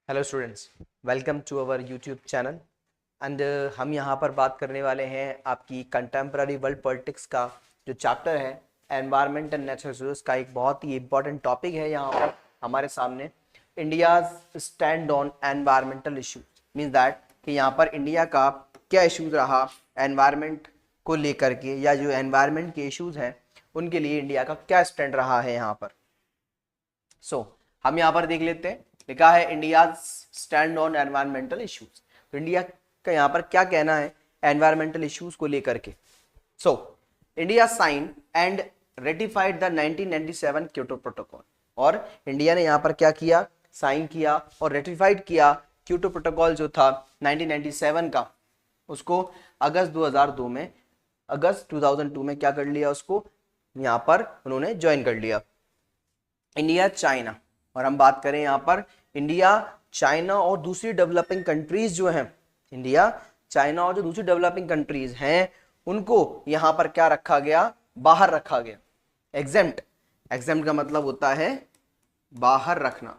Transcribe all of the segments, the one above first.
Hello students, welcome to our YouTube channel and हम यहाँ पर बात करने वाले हैं आपकी कंटेम्प्ररी वर्ल्ड पॉलिटिक्स का जो चैप्टर है एनवायरनमेंट एंड नेचुरल रिसोर्स का। एक बहुत ही इंपॉर्टेंट टॉपिक है यहाँ पर हमारे सामने, India's stand on environmental issue. Means that कि यहाँ पर इंडिया का क्या इशूज़ रहा एनवायरनमेंट को लेकर के, या जो एनवायरनमेंट के इशूज़ हैं उनके लिए इंडिया का क्या स्टैंड रहा है यहाँ पर। हम यहाँ पर देख लेते हैं, लिखा है India stand on environmental issues. तो इंडिया का यहाँ पर क्या कहना है एनवायरमेंटल इश्यूज को लेकर के। India sign and ratified the 1997 Kyoto Protocol. और इंडिया ने यहाँ पर क्या किया, साइन किया और रेटिफाइड किया क्योटो प्रोटोकॉल जो था 1997 का, उसको अगस्त 2002 में क्या कर लिया, उसको यहाँ पर उन्होंने ज्वाइन कर लिया। इंडिया चाइना, और हम बात करें यहाँ पर इंडिया चाइना और दूसरी डेवलपिंग कंट्रीज जो हैं, इंडिया चाइना और जो दूसरी डेवलपिंग कंट्रीज हैं उनको यहाँ पर क्या रखा गया, बाहर रखा गया। एग्जेम्प्ट का मतलब होता है बाहर रखना।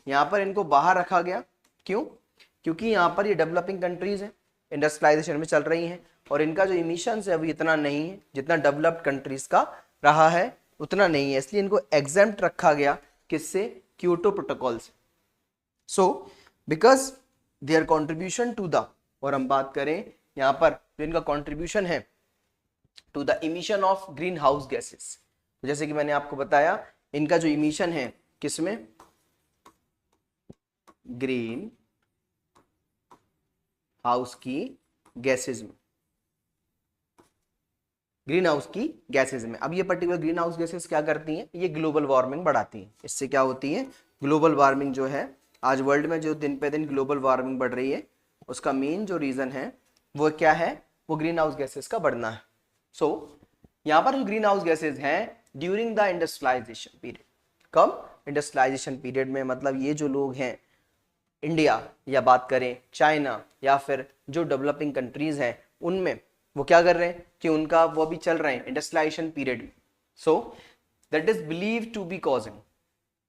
यहाँ पर इनको बाहर रखा गया। क्यों? क्योंकि यहाँ पर ये डेवलपिंग कंट्रीज हैं, इंडस्ट्रियलाइजेशन में चल रही हैं और इनका जो इमिशंस है अभी इतना नहीं है जितना डेवलप्ड कंट्रीज का रहा है, उतना नहीं है, इसलिए इनको एग्जेम्प्ट रखा गया। किससे? क्योटो प्रोटोकॉल से। Because their contribution to the, और हम बात करें यहां पर जो इनका कॉन्ट्रीब्यूशन है to the emission of greenhouse gases, जैसे कि मैंने आपको बताया इनका जो इमिशन है किसमें, ग्रीन हाउस की गैसेज में, ग्रीन हाउस की गैसेज में। अब ये पर्टिकुलर ग्रीन हाउस गैसेज क्या करती हैं, ये ग्लोबल वार्मिंग बढ़ाती हैं। इससे क्या होती है, ग्लोबल वार्मिंग जो है, आज वर्ल्ड में जो दिन पे दिन ग्लोबल वार्मिंग बढ़ रही है उसका मेन जो रीजन है वो क्या है, वो ग्रीन हाउस गैसेज का बढ़ना है। यहाँ पर जो ग्रीन हाउस गैसेज हैं ड्यूरिंग द इंडस्ट्रियलाइजेशन पीरियड, कब? इंडस्ट्रियलाइजेशन पीरियड में, मतलब ये जो लोग हैं इंडिया या बात करें चाइना या फिर जो डेवलपिंग कंट्रीज हैं उनमें, वो क्या कर रहे हैं कि उनका वो भी चल रहे हैं industrialisation period. That is believe to be causing,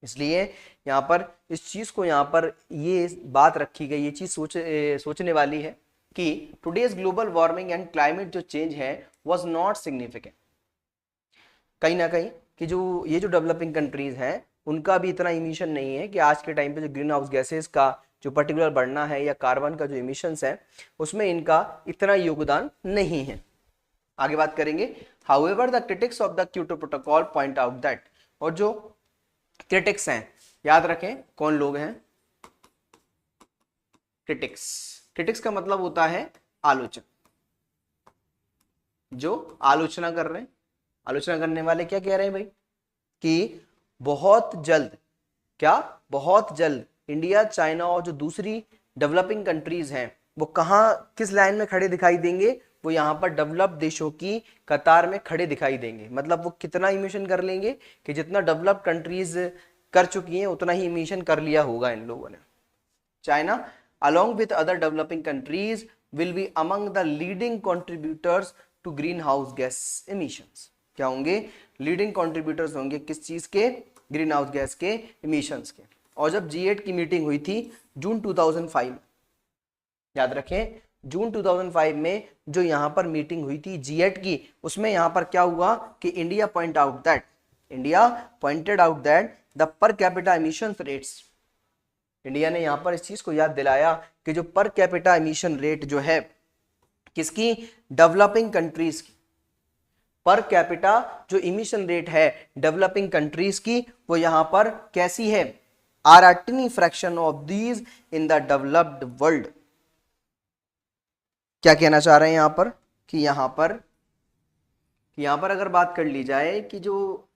इसलिए यहाँ पर इस चीज को यहाँ पर ये बात रखी गई, ये चीज सोचने वाली है कि today's global warming and climate जो चेंज है वाज नॉट सिग्निफिकेंट। कहीं ना कहीं कि जो ये जो डेवलपिंग कंट्रीज हैं उनका भी इतना इमिशन नहीं है कि आज के टाइम पे जो ग्रीन हाउस गैसेस का जो पर्टिकुलर बढ़ना है या कार्बन का जो इमिशंस है उसमें इनका इतना योगदान नहीं है। आगे बात करेंगे। However the critics of the Kyoto protocol point out that, और जो क्रिटिक्स हैं, याद रखें कौन लोग हैं, क्रिटिक्स का मतलब होता है आलोचक, जो आलोचना कर रहे हैं। आलोचना करने वाले क्या कह रहे हैं भाई कि बहुत जल्द, क्या बहुत जल्द इंडिया चाइना और जो दूसरी डेवलपिंग कंट्रीज हैं वो कहां किस लाइन में खड़े दिखाई देंगे, वो यहाँ पर डेवलप्ड देशों की कतार में खड़े दिखाई देंगे। मतलब वो कितना इमिशन कर लेंगे कि जितना डेवलप्ड कंट्रीज कर चुकी हैं उतना ही इमिशन कर लिया होगा इन लोगों ने। China along with other developing countries will be among the leading contributors to greenhouse gas emissions। क्या होंगे? लीडिंग कंट्रीब्यूटर्स होंगे किस चीज के? ग्रीन हाउस गैस के इमिशंस के। और जब G8 की मीटिंग हुई थी जून 2005, याद रखें जून 2005 में जो यहां पर मीटिंग हुई थी G8 की, उसमें यहां पर क्या हुआ कि India pointed out that the per capita emissions rates, India ने यहां पर इस चीज को याद दिलाया कि जो पर कैपिटा एमिशन रेट जो है किसकी, डेवलपिंग कंट्रीज की, पर कैपिटा जो इमिशन रेट है डेवलपिंग कंट्रीज की वो यहां पर कैसी है, are a tiny fraction of these in the developed world. क्या कहना चाह रहे हैं यहां पर कि यहां पर अगर बात कर ली जाए कि जो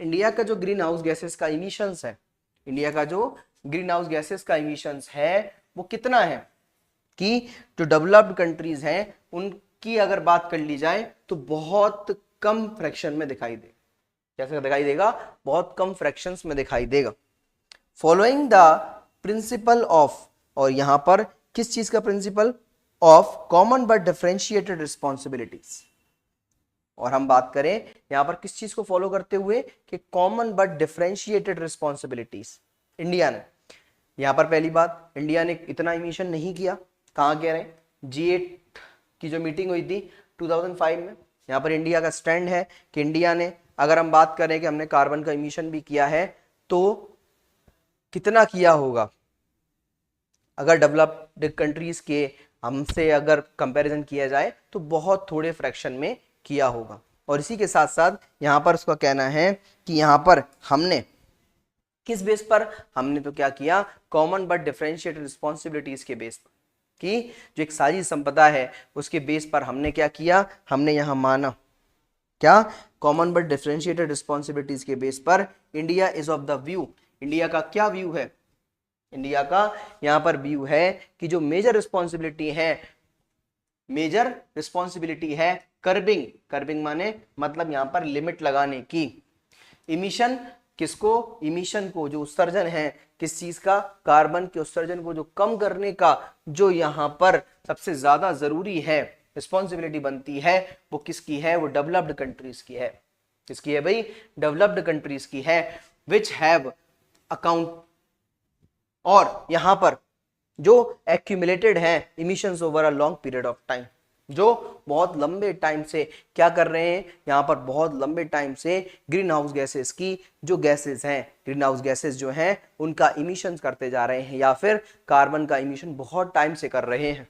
इंडिया का जो ग्रीन हाउस गैसेस का इमिशंस है, इंडिया का जो ग्रीन हाउस गैसेस का इमिशंस है वो कितना है कि जो डेवलप्ड कंट्रीज हैं उनकी अगर बात कर ली जाए तो बहुत कम फ्रैक्शन में दिखाई दे। कैसे दिखाई देगा? बहुत कम फ्रैक्शंस में दिखाई देगा। फॉलोइंग द प्रिंसिपल ऑफ, और यहां पर किस चीज का principle? Of common but differentiated responsibilities. और हम बात करें यहां पर किस चीज को फॉलो करते हुए कि common but differentiated responsibilities. India ने यहाँ पर पहली बात, इंडिया ने इतना इमिशन नहीं किया। कहाँ कह रहे हैं, G8 की जो मीटिंग हुई थी 2005 में, यहाँ पर इंडिया का स्टैंड है कि इंडिया ने, अगर हम बात करें कि हमने कार्बन का इमिशन भी किया है तो कितना किया होगा, अगर डेवलप्ड कंट्रीज के हमसे अगर कंपैरिजन किया जाए तो बहुत थोड़े फ्रैक्शन में किया होगा। और इसी के साथ साथ यहाँ पर उसका कहना है कि यहाँ पर हमने किस बेस पर, हमने तो क्या किया, कॉमन बट डिफरेंशिएटेड रिस्पॉन्सिबिलिटीज के बेस पर, कि जो एक साझी संपदा है उसके बेस पर हमने क्या किया, हमने यहाँ माना क्या, कॉमन बट डिफरेंशिएटेड रिस्पॉन्सिबिलिटीज के बेस पर India is of the view, India का क्या व्यू है, इंडिया का यहाँ पर व्यू है कि जो मेजर रिस्पॉन्सिबिलिटी है कर्बिंग, कर्बिंग माने मतलब यहाँ पर लिमिट लगाने की, इमिशन किसको, इमिशन को, जो उत्सर्जन है किस चीज का, कार्बन के उत्सर्जन को जो कम करने का जो यहाँ पर सबसे ज्यादा जरूरी है रिस्पॉन्सिबिलिटी बनती है, वो किसकी है, वो डेवलप्ड कंट्रीज की है। किसकी है भाई, डेवलप्ड कंट्रीज की है, विच हैव अकाउंट, और यहां पर जो एक्यूमुलेटेड है emissions over a long period of time, जो बहुत लंबे टाइम से क्या कर रहे हैं, यहां पर बहुत लंबे टाइम से ग्रीन हाउस गैसेस की जो गैसेस हैं, ग्रीन हाउस गैसेस जो हैं उनका इमिशन करते जा रहे हैं, या फिर कार्बन का इमिशन बहुत टाइम से कर रहे हैं।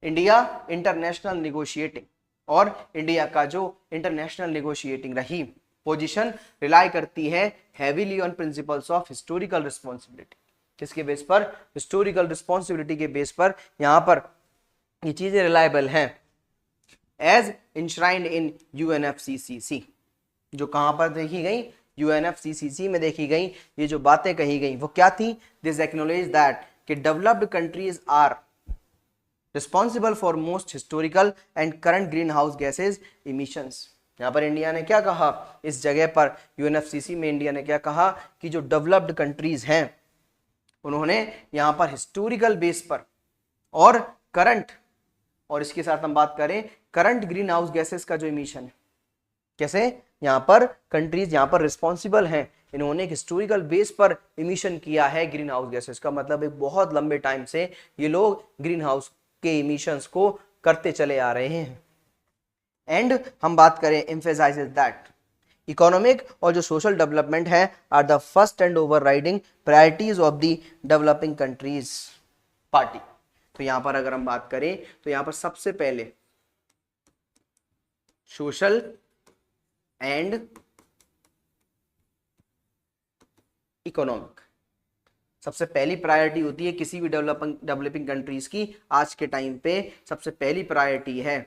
इंडिया इंटरनेशनल निगोशिएटिंग, और इंडिया का जो इंटरनेशनल निगोशिएटिंग रही पोजीशन रिलाई करती है heavily on principles of historical responsibility. किसके बेस पर, हिस्टोरिकल रिस्पॉन्सिबिलिटी के बेस पर यहां पर ये चीजें रिलायबल हैं, एज इंश्राइंड इन UNFCCC, जो कहां पर देखी गई, UNFCCC में देखी गई। ये जो बातें कही गई वो क्या थी, दिस एक्नॉलेज दैट कि developed countries are responsible for most historical and current greenhouse gases emissions. यहाँ पर इंडिया ने क्या कहा, इस जगह पर UNFCCC में इंडिया ने क्या कहा कि जो डेवलप्ड कंट्रीज हैं उन्होंने यहाँ पर हिस्टोरिकल बेस पर और करंट, और इसके साथ हम बात करें करंट ग्रीन हाउस गैसेस का जो इमिशन है, कैसे यहाँ पर कंट्रीज यहाँ पर रिस्पॉन्सिबल हैं, इन्होंने एक हिस्टोरिकल बेस पर इमिशन किया है ग्रीन हाउस गैसेस का, मतलब एक बहुत लंबे टाइम से ये लोग ग्रीन हाउस के इमिशंस को करते चले आ रहे हैं। एंड हम बात करें एम्फेसाइजेस दैट इकोनॉमिक और जो सोशल डेवलपमेंट है are the first and overriding priorities of the developing countries party. तो यहां पर अगर हम बात करें तो यहां पर सबसे पहले सोशल एंड इकोनॉमिक सबसे पहली प्रायोरिटी होती है किसी भी डेवलपिंग कंट्रीज की। आज के टाइम पे सबसे पहली प्रायोरिटी है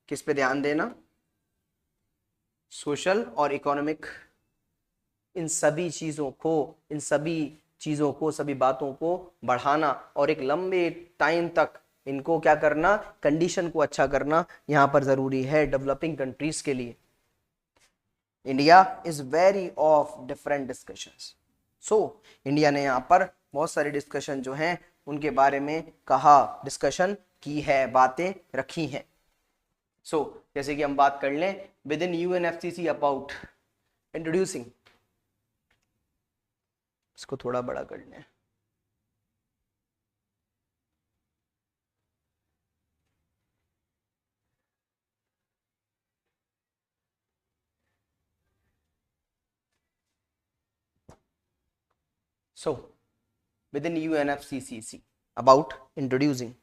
किस पे ध्यान देना, सोशल और इकोनॉमिक, इन सभी चीजों को सभी बातों को बढ़ाना और एक लंबे टाइम तक इनको क्या करना, कंडीशन को अच्छा करना यहां पर जरूरी है डेवलपिंग कंट्रीज के लिए। India is very of different discussions, so India ने यहाँ पर बहुत सारे डिस्कशन जो हैं उनके बारे में कहा, डिस्कशन की है, बातें रखी हैं। सो जैसे कि हम बात कर लें with in UNFCCC about introducing, इसको थोड़ा बड़ा कर लें, so within UNFCCC about introducing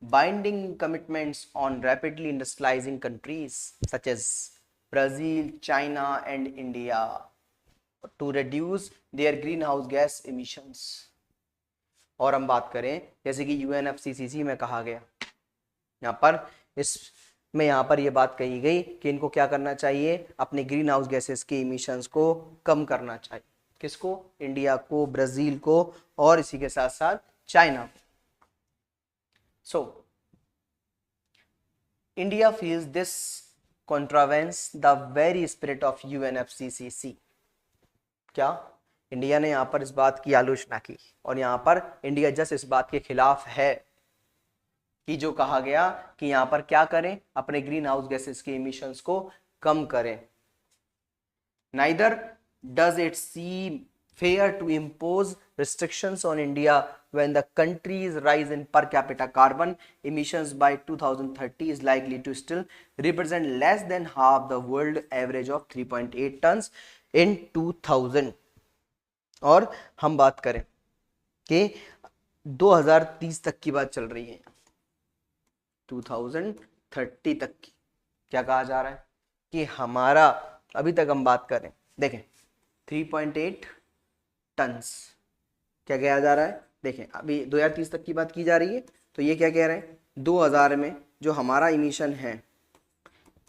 binding commitments on rapidly industrializing countries such as Brazil, China and India to reduce their greenhouse gas emissions। और हम बात करें जैसे कि UNFCCC में कहा गया, यहाँ पर इसमें यहाँ पर ये बात कही गई कि इनको क्या करना चाहिए, अपने ग्रीन हाउस गैसेस के इमिशंस को कम करना चाहिए। किसको, इंडिया को, ब्राजील को और इसी के साथ साथ चाइना को। So, India feels this contravenes the very spirit of UNFCCC। क्या, इंडिया ने यहाँ पर इस बात की आलोचना की और यहाँ पर इंडिया जस्ट इस बात के खिलाफ है कि जो कहा गया कि यहाँ पर क्या करें, अपने ग्रीन हाउस गैसेस के इमिशंस को कम करें। Neither does it seem fair to impose restrictions on India when the country's rise in per capita carbon emissions by 2030 is likely to still represent less than half the world average of 3.8 tons in 2000। और हम बात करें कि 2030 तक की बात चल रही है, 2030 तक की, क्या कहा जा रहा है कि हमारा, अभी तक हम बात करें, देखें 3.8 टन्स, क्या कहा जा रहा है, देखें अभी 2030 तक की बात की जा रही है, तो ये क्या कह रहे हैं, 2000 में जो हमारा इमिशन है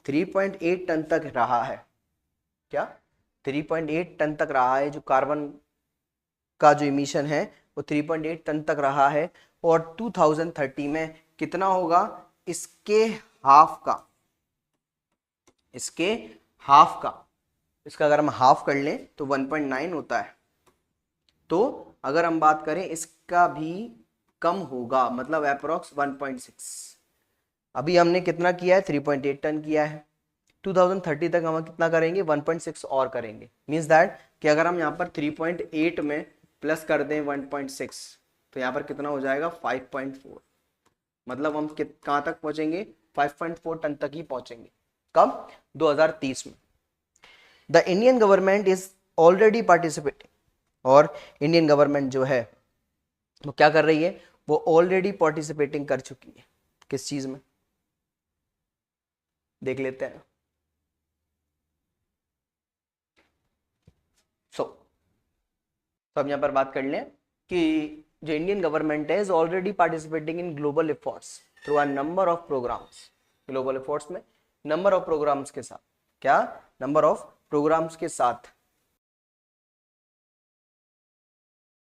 3.8 टन तक रहा है, क्या 3.8 टन तक रहा है, जो कार्बन का जो इमिशन है वो 3.8 टन तक रहा है, और 2030 में कितना होगा, इसके हाफ का, इसके हाफ का, इसका अगर हम हाफ कर लें तो 1.9 होता है, तो अगर हम बात करें इसका भी कम होगा, मतलब अप्रोक्स 1.6। अभी हमने कितना किया है, 3.8 टन किया है, 2030 तक हम कितना करेंगे, 1.6 और करेंगे। मीन्स दैट कि अगर हम यहाँ पर 3.8 में प्लस कर दें 1.6 तो यहाँ पर कितना हो जाएगा, 5.4। मतलब हम कहाँ तक पहुंचेंगे, 5.4 टन तक ही पहुंचेंगे। कब, 2030 में। The Indian government is already participating, और इंडियन गवर्नमेंट जो है वो क्या कर रही है, वो ऑलरेडी पार्टिसिपेटिंग कर चुकी है, किस चीज में, देख लेते हैं। तो हम यहाँ पर बात कर लें कि जो इंडियन गवर्नमेंट है is already participating in global efforts through a number of programmes. Global efforts में नंबर ऑफ प्रोग्राम्स के साथ, क्या नंबर ऑफ प्रोग्राम्स के साथ